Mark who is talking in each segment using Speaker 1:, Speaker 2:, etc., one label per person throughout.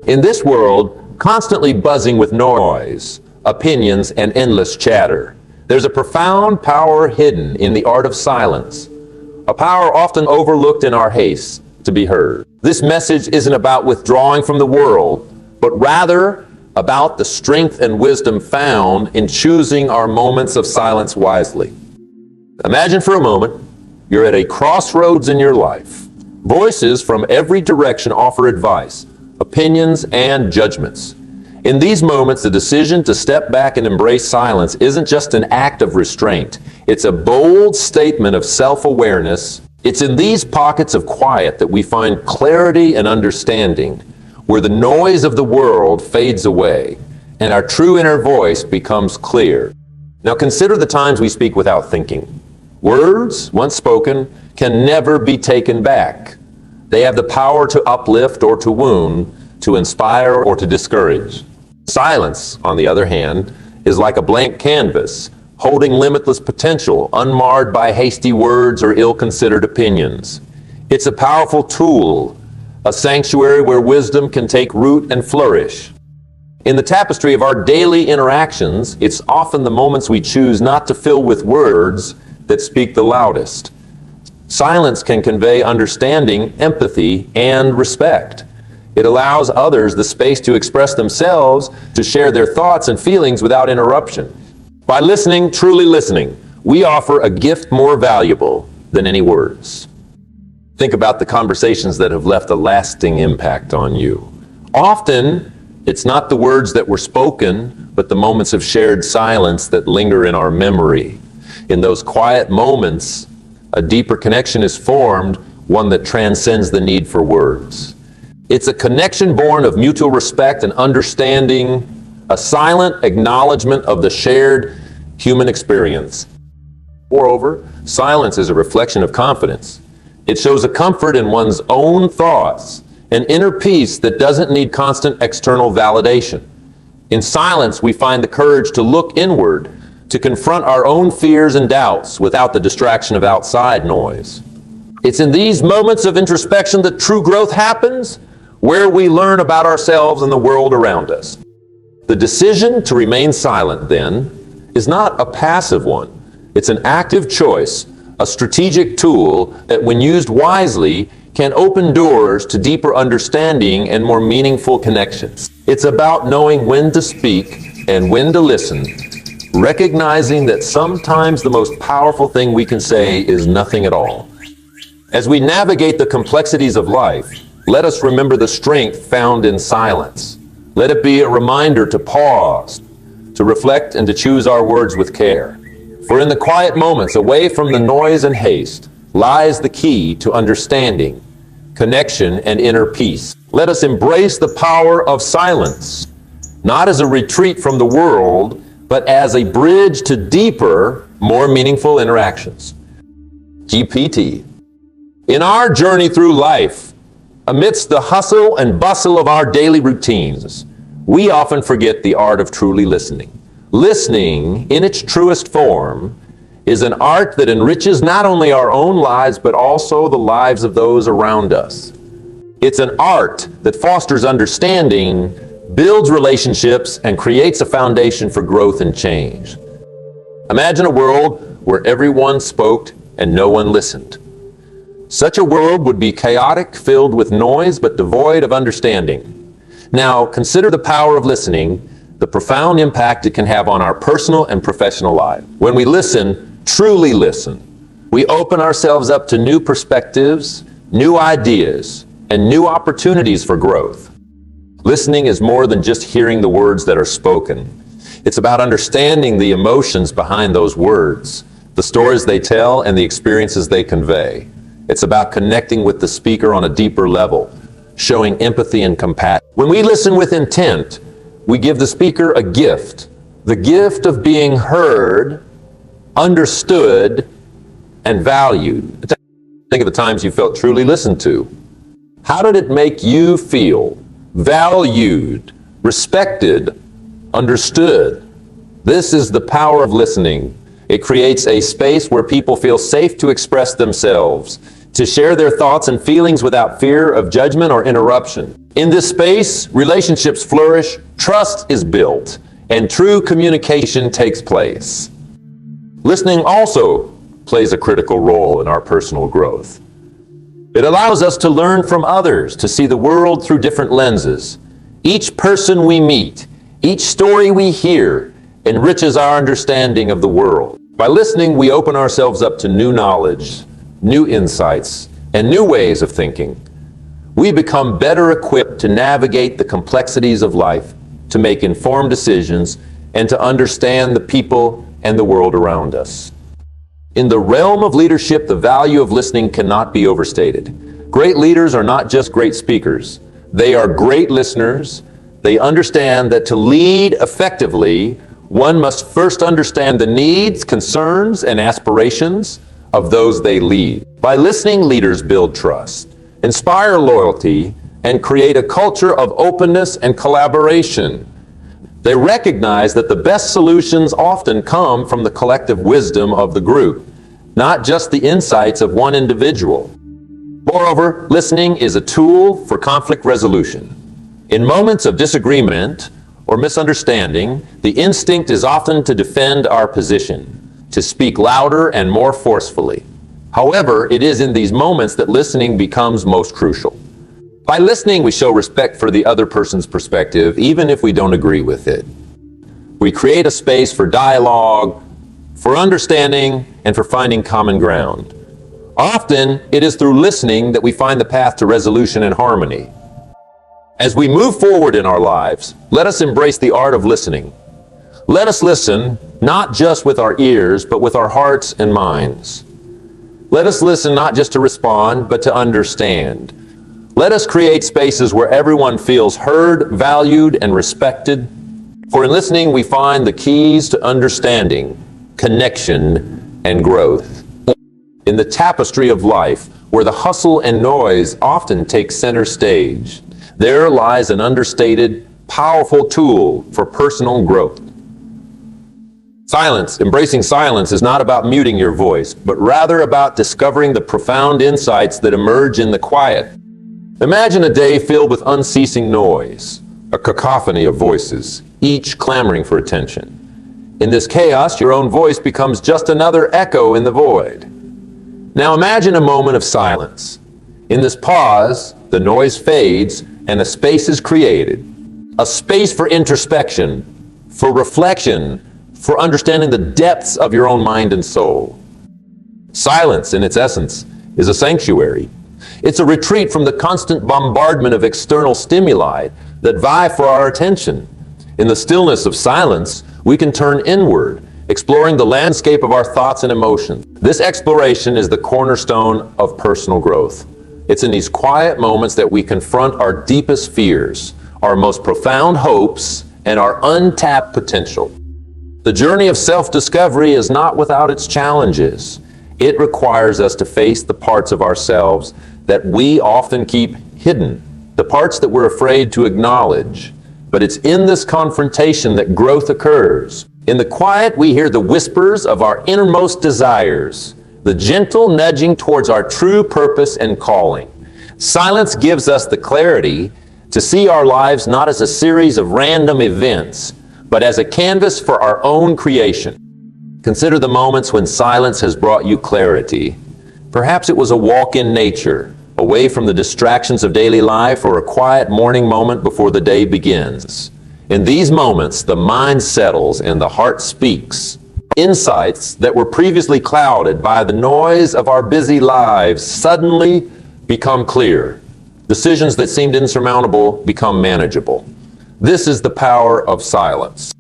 Speaker 1: In this world, constantly buzzing with noise, opinions, and endless chatter, there's a profound power hidden in the art of silence, a power often overlooked in our haste to be heard. This message isn't about withdrawing from the world, but rather about the strength and wisdom found in choosing our moments of silence wisely. Imagine for a moment you're at a crossroads in your life. Voices from every direction offer advice, opinions, and judgments. In these moments, the decision to step back and embrace silence isn't just an act of restraint. It's a bold statement of self-awareness. It's in these pockets of quiet that we find clarity and understanding, where the noise of the world fades away and our true inner voice becomes clear. Now consider the times we speak without thinking. Words, once spoken, can never be taken back. They have the power to uplift or to wound, to inspire or to discourage. Silence, on the other hand, is like a blank canvas, holding limitless potential, unmarred by hasty words or ill-considered opinions. It's a powerful tool, a sanctuary where wisdom can take root and flourish. In the tapestry of our daily interactions, it's often the moments we choose not to fill with words that speak the loudest. Silence can convey understanding, empathy, and respect. It allows others the space to express themselves, to share their thoughts and feelings without interruption. By listening, truly listening, we offer a gift more valuable than any words. Think about the conversations that have left a lasting impact on you. Often, it's not the words that were spoken, but the moments of shared silence that linger in our memory. In those quiet moments, a deeper connection is formed, one that transcends the need for words. It's a connection born of mutual respect and understanding, a silent acknowledgement of the shared human experience. Moreover, silence is a reflection of confidence. It shows a comfort in one's own thoughts, an inner peace that doesn't need constant external validation. In silence, we find the courage to look inward, to confront our own fears and doubts without the distraction of outside noise. It's in these moments of introspection that true growth happens, where we learn about ourselves and the world around us. The decision to remain silent, then, is not a passive one. It's an active choice, a strategic tool that, when used wisely, can open doors to deeper understanding and more meaningful connections. It's about knowing when to speak and when to listen, recognizing that sometimes the most powerful thing we can say is nothing at all. As we navigate the complexities of life, let us remember the strength found in silence. Let it be a reminder to pause, to reflect, and to choose our words with care. For in the quiet moments, away from the noise and haste, lies the key to understanding, connection, and inner peace. Let us embrace the power of silence, not as a retreat from the world, but as a bridge to deeper, more meaningful interactions. GPT. In our journey through life, amidst the hustle and bustle of our daily routines, we often forget the art of truly listening. Listening, in its truest form, is an art that enriches not only our own lives, but also the lives of those around us. It's an art that fosters understanding, builds relationships, and creates a foundation for growth and change. Imagine a world where everyone spoke and no one listened. Such a world would be chaotic, filled with noise, but devoid of understanding. Now, consider the power of listening, the profound impact it can have on our personal and professional life. When we listen, truly listen, we open ourselves up to new perspectives, new ideas, and new opportunities for growth. Listening is more than just hearing the words that are spoken. It's about understanding the emotions behind those words, the stories they tell, and the experiences they convey. It's about connecting with the speaker on a deeper level, showing empathy and compassion. When we listen with intent, we give the speaker a gift, the gift of being heard, understood, and valued. Think of the times you felt truly listened to. How did it make you feel? Valued, respected, understood. This is the power of listening. It creates a space where people feel safe to express themselves, to share their thoughts and feelings without fear of judgment or interruption. In this space, relationships flourish, trust is built, and true communication takes place. Listening also plays a critical role in our personal growth. It allows us to learn from others, to see the world through different lenses. Each person we meet, each story we hear, enriches our understanding of the world. By listening, we open ourselves up to new knowledge, new insights, and new ways of thinking. We become better equipped to navigate the complexities of life, to make informed decisions, and to understand the people and the world around us. In the realm of leadership, the value of listening cannot be overstated. Great leaders are not just great speakers. They are great listeners. They understand that to lead effectively, one must first understand the needs, concerns, and aspirations of those they lead. By listening, leaders build trust, inspire loyalty, and create a culture of openness and collaboration. They recognize that the best solutions often come from the collective wisdom of the group, not just the insights of one individual. Moreover, listening is a tool for conflict resolution. In moments of disagreement or misunderstanding, the instinct is often to defend our position, to speak louder and more forcefully. However, it is in these moments that listening becomes most crucial. By listening, we show respect for the other person's perspective, even if we don't agree with it. We create a space for dialogue, for understanding, and for finding common ground. Often, it is through listening that we find the path to resolution and harmony. As we move forward in our lives, let us embrace the art of listening. Let us listen, not just with our ears, but with our hearts and minds. Let us listen not just to respond, but to understand. Let us create spaces where everyone feels heard, valued, and respected. For in listening, we find the keys to understanding, connection, and growth. In the tapestry of life, where the hustle and noise often take center stage, there lies an understated, powerful tool for personal growth. Silence, embracing silence, is not about muting your voice, but rather about discovering the profound insights that emerge in the quiet. Imagine a day filled with unceasing noise, a cacophony of voices, each clamoring for attention. In this chaos, your own voice becomes just another echo in the void. Now imagine a moment of silence. In this pause, the noise fades and a space is created. A space for introspection, for reflection, for understanding the depths of your own mind and soul. Silence, in its essence, is a sanctuary. It's a retreat from the constant bombardment of external stimuli that vie for our attention. In the stillness of silence, we can turn inward, exploring the landscape of our thoughts and emotions. This exploration is the cornerstone of personal growth. It's in these quiet moments that we confront our deepest fears, our most profound hopes, and our untapped potential. The journey of self-discovery is not without its challenges. It requires us to face the parts of ourselves that we often keep hidden, the parts that we're afraid to acknowledge. But it's in this confrontation that growth occurs. In the quiet, we hear the whispers of our innermost desires, the gentle nudging towards our true purpose and calling. Silence gives us the clarity to see our lives not as a series of random events, but as a canvas for our own creation. Consider the moments when silence has brought you clarity. Perhaps it was a walk in nature, away from the distractions of daily life, or a quiet morning moment before the day begins. In these moments, the mind settles and the heart speaks. Insights that were previously clouded by the noise of our busy lives suddenly become clear. Decisions that seemed insurmountable become manageable. This is the power of silence.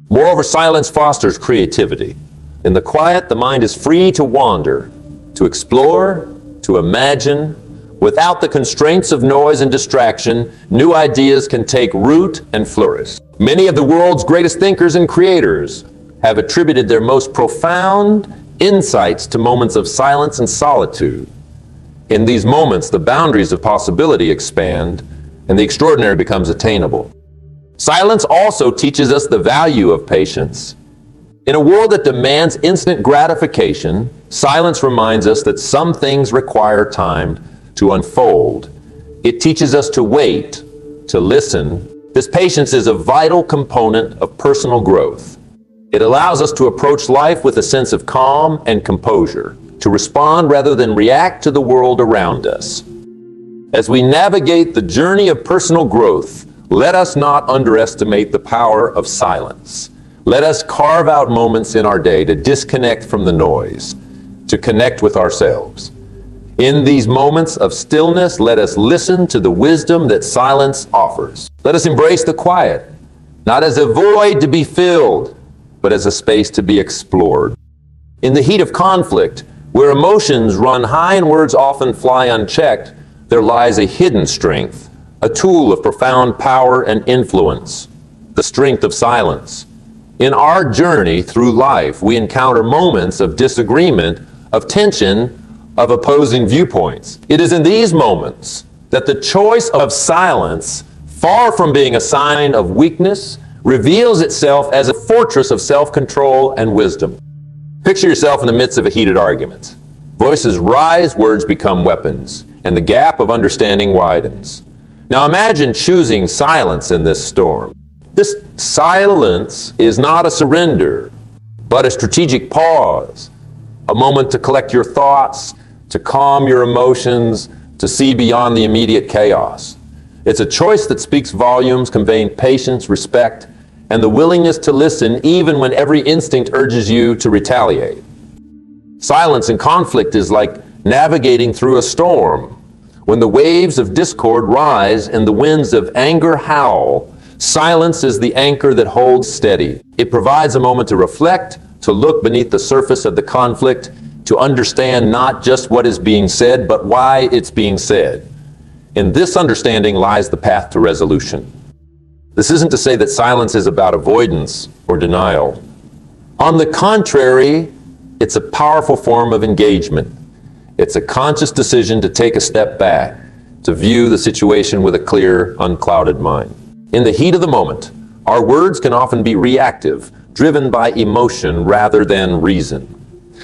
Speaker 1: Moreover, silence fosters creativity. In the quiet, the mind is free to wander, to explore, to imagine. Without the constraints of noise and distraction, new ideas can take root and flourish. Many of the world's greatest thinkers and creators have attributed their most profound insights to moments of silence and solitude. In these moments, the boundaries of possibility expand and the extraordinary becomes attainable. Silence also teaches us the value of patience. In a world that demands instant gratification, Silence reminds us that some things require time to unfold. It teaches us to wait, to listen. This patience is a vital component of personal growth. It allows us to approach life with a sense of calm and composure, to respond rather than react to the world around us. As we navigate the journey of personal growth, let us not underestimate the power of silence. Let us carve out moments in our day to disconnect from the noise, to connect with ourselves. In these moments of stillness, let us listen to the wisdom that silence offers. Let us embrace the quiet, not as a void to be filled, but as a space to be explored. In the heat of conflict, where emotions run high and words often fly unchecked, there lies a hidden strength, a tool of profound power and influence, the strength of silence. In our journey through life, we encounter moments of disagreement, of tension, of opposing viewpoints. It is in these moments that the choice of silence, far from being a sign of weakness, reveals itself as a fortress of self-control and wisdom. Picture yourself in the midst of a heated argument. Voices rise, words become weapons, and the gap of understanding widens. Now imagine choosing silence in this storm. This silence is not a surrender, but a strategic pause, a moment to collect your thoughts, to calm your emotions, to see beyond the immediate chaos. It's a choice that speaks volumes, conveying patience, respect, and the willingness to listen even when every instinct urges you to retaliate. Silence in conflict is like navigating through a storm. When the waves of discord rise and the winds of anger howl, silence is the anchor that holds steady. It provides a moment to reflect, to look beneath the surface of the conflict, to understand not just what is being said, but why it's being said. In this understanding lies the path to resolution. This isn't to say that silence is about avoidance or denial. On the contrary, it's a powerful form of engagement. It's a conscious decision to take a step back, to view the situation with a clear, unclouded mind. In the heat of the moment, our words can often be reactive, driven by emotion rather than reason.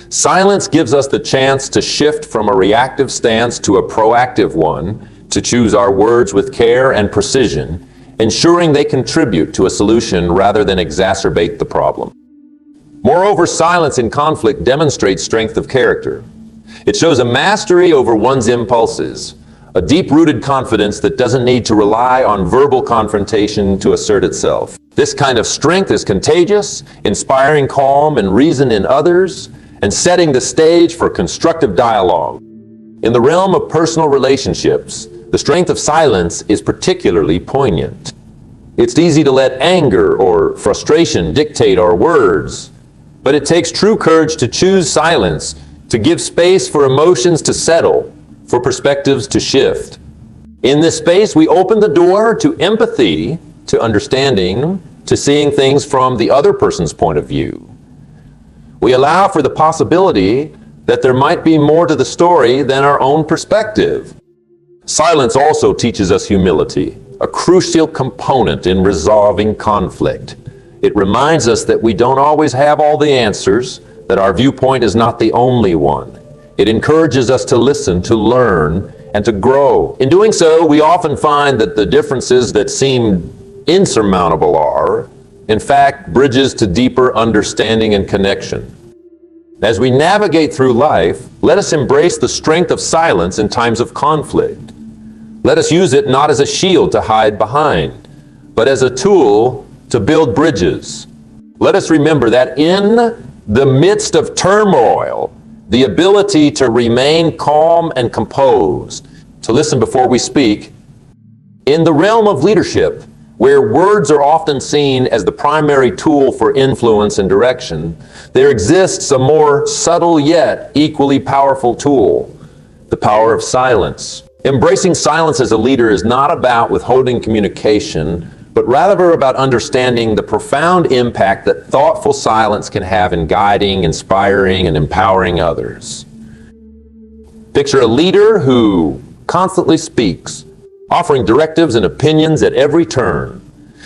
Speaker 1: Silence gives us the chance to shift from a reactive stance to a proactive one, to choose our words with care and precision, ensuring they contribute to a solution rather than exacerbate the problem. Moreover, silence in conflict demonstrates strength of character. It shows a mastery over one's impulses, a deep-rooted confidence that doesn't need to rely on verbal confrontation to assert itself. This kind of strength is contagious, inspiring calm and reason in others, and setting the stage for constructive dialogue. In the realm of personal relationships, the strength of silence is particularly poignant. It's easy to let anger or frustration dictate our words, but it takes true courage to choose silence, to give space for emotions to settle, for perspectives to shift. In this space, we open the door to empathy, to understanding, to seeing things from the other person's point of view. We allow for the possibility that there might be more to the story than our own perspective. Silence also teaches us humility, a crucial component in resolving conflict. It reminds us that we don't always have all the answers, that our viewpoint is not the only one. It encourages us to listen, to learn, and to grow. In doing so, we often find that the differences that seem insurmountable are, in fact, bridges to deeper understanding and connection. As we navigate through life, let us embrace the strength of silence in times of conflict. Let us use it not as a shield to hide behind, but as a tool to build bridges. Let us remember that in the midst of turmoil, the ability to remain calm and composed, to listen before we speak, in the realm of leadership, where words are often seen as the primary tool for influence and direction, there exists a more subtle yet equally powerful tool, the power of silence. Embracing silence as a leader is not about withholding communication, but rather about understanding the profound impact that thoughtful silence can have in guiding, inspiring, and empowering others. Picture a leader who constantly speaks, offering directives and opinions at every turn.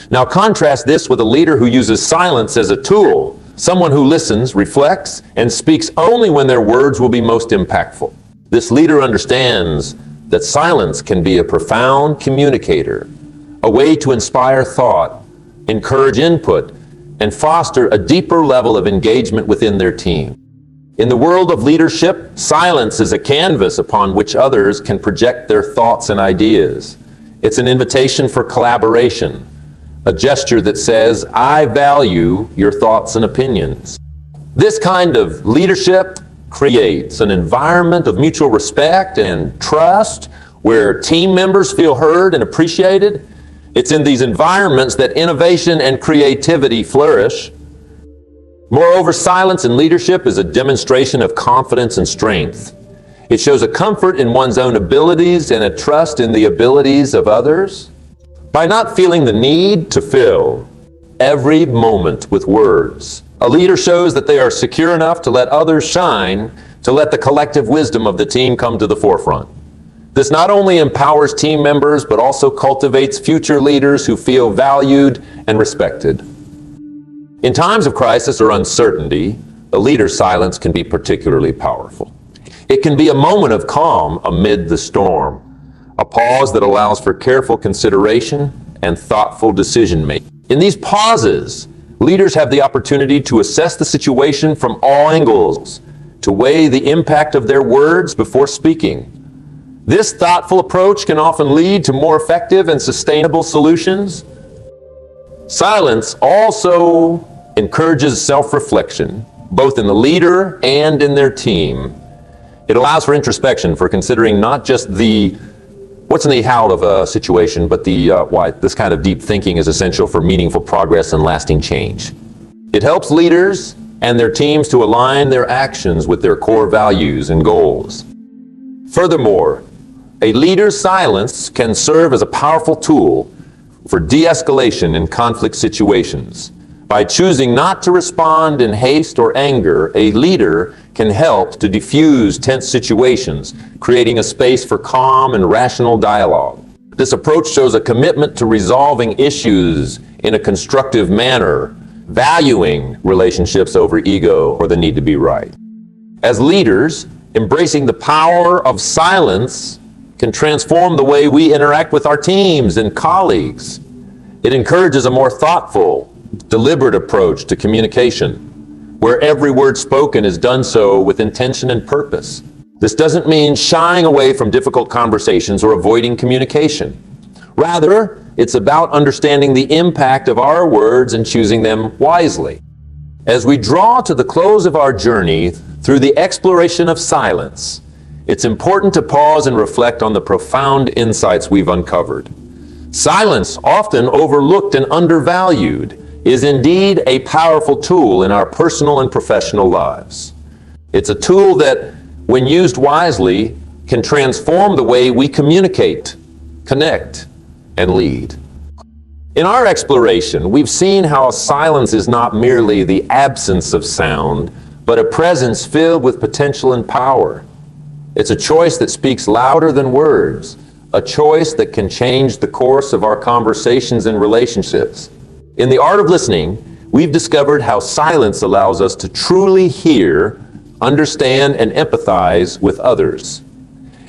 Speaker 1: Now contrast this with a leader who uses silence as a tool, someone who listens, reflects, and speaks only when their words will be most impactful. This leader understands that silence can be a profound communicator, a way to inspire thought, encourage input, and foster a deeper level of engagement within their team. In the world of leadership, silence is a canvas upon which others can project their thoughts and ideas. It's an invitation for collaboration, a gesture that says, I value your thoughts and opinions. This kind of leadership creates an environment of mutual respect and trust where team members feel heard and appreciated. It's in these environments that innovation and creativity flourish. Moreover, silence in leadership is a demonstration of confidence and strength. It shows a comfort in one's own abilities and a trust in the abilities of others. By not feeling the need to fill every moment with words, a leader shows that they are secure enough to let others shine, to let the collective wisdom of the team come to the forefront. This not only empowers team members, but also cultivates future leaders who feel valued and respected. In times of crisis or uncertainty, a leader's silence can be particularly powerful. It can be a moment of calm amid the storm, a pause that allows for careful consideration and thoughtful decision-making. In these pauses, leaders have the opportunity to assess the situation from all angles, to weigh the impact of their words before speaking. This thoughtful approach can often lead to more effective and sustainable solutions. Silence also encourages self-reflection, both in the leader and in their team. It allows for introspection, for considering not just the what's in the how of a situation, but the why. This kind of deep thinking is essential for meaningful progress and lasting change. It helps leaders and their teams to align their actions with their core values and goals. Furthermore, a leader's silence can serve as a powerful tool for de-escalation in conflict situations. By choosing not to respond in haste or anger, a leader can help to diffuse tense situations, creating a space for calm and rational dialogue. This approach shows a commitment to resolving issues in a constructive manner, valuing relationships over ego or the need to be right. As leaders, embracing the power of silence can transform the way we interact with our teams and colleagues. It encourages a more thoughtful, deliberate approach to communication, where every word spoken is done so with intention and purpose. This doesn't mean shying away from difficult conversations or avoiding communication. Rather, it's about understanding the impact of our words and choosing them wisely. As we draw to the close of our journey through the exploration of silence, it's important to pause and reflect on the profound insights we've uncovered. Silence, often overlooked and undervalued, is indeed a powerful tool in our personal and professional lives. It's a tool that, when used wisely, can transform the way we communicate, connect, and lead. In our exploration, we've seen how silence is not merely the absence of sound, but a presence filled with potential and power. It's a choice that speaks louder than words, a choice that can change the course of our conversations and relationships. In the art of listening, we've discovered how silence allows us to truly hear, understand, and empathize with others.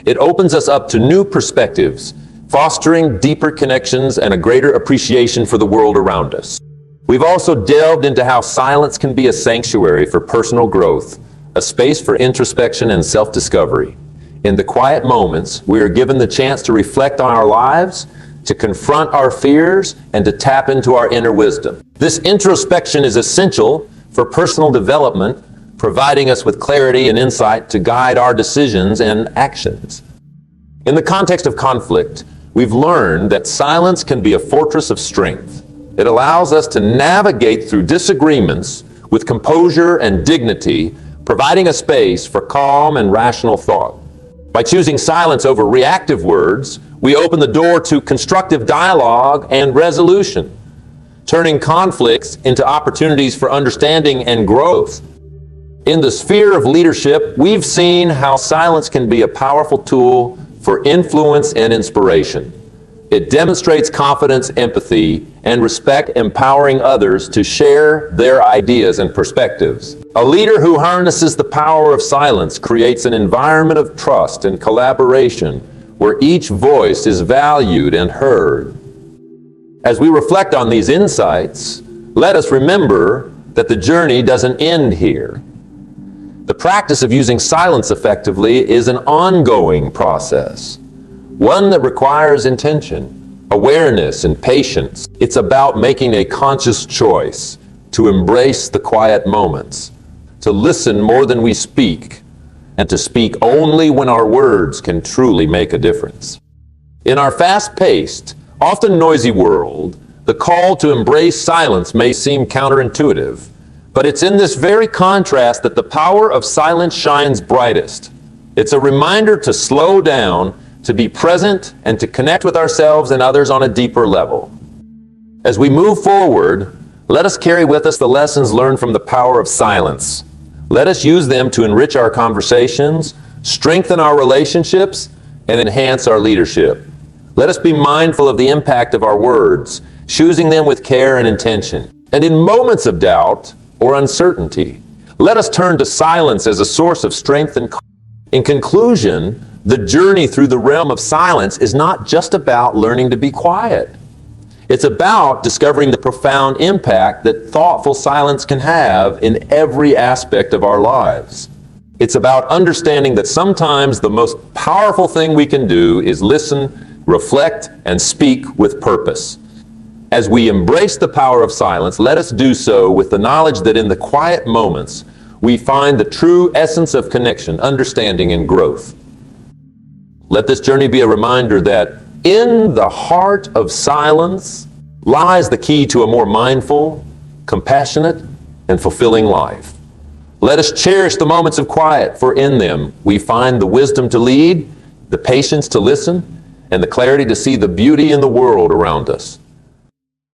Speaker 1: It opens us up to new perspectives, fostering deeper connections and a greater appreciation for the world around us. We've also delved into how silence can be a sanctuary for personal growth, a space for introspection and self-discovery. In the quiet moments, we are given the chance to reflect on our lives, to confront our fears, and to tap into our inner wisdom. This introspection is essential for personal development, providing us with clarity and insight to guide our decisions and actions. In the context of conflict, we've learned that silence can be a fortress of strength. It allows us to navigate through disagreements with composure and dignity, providing a space for calm and rational thought. By choosing silence over reactive words, we open the door to constructive dialogue and resolution, turning conflicts into opportunities for understanding and growth. In the sphere of leadership, we've seen how silence can be a powerful tool for influence and inspiration. It demonstrates confidence, empathy, and respect, empowering others to share their ideas and perspectives. A leader who harnesses the power of silence creates an environment of trust and collaboration where each voice is valued and heard. As we reflect on these insights, let us remember that the journey doesn't end here. The practice of using silence effectively is an ongoing process, one that requires intention, awareness, and patience. It's about making a conscious choice to embrace the quiet moments, to listen more than we speak, and to speak only when our words can truly make a difference. In our fast-paced, often noisy world, the call to embrace silence may seem counterintuitive, but it's in this very contrast that the power of silence shines brightest. It's a reminder to slow down, to be present, and to connect with ourselves and others on a deeper level. As we move forward, let us carry with us the lessons learned from the power of silence. Let us use them to enrich our conversations, strengthen our relationships, and enhance our leadership. Let us be mindful of the impact of our words, choosing them with care and intention. And in moments of doubt or uncertainty, let us turn to silence as a source of strength and calm. In conclusion, the journey through the realm of silence is not just about learning to be quiet. It's about discovering the profound impact that thoughtful silence can have in every aspect of our lives. It's about understanding that sometimes the most powerful thing we can do is listen, reflect, and speak with purpose. As we embrace the power of silence, let us do so with the knowledge that in the quiet moments, we find the true essence of connection, understanding, and growth. Let this journey be a reminder that in the heart of silence lies the key to a more mindful, compassionate, and fulfilling life. Let us cherish the moments of quiet, for in them we find the wisdom to lead, the patience to listen, and the clarity to see the beauty in the world around us.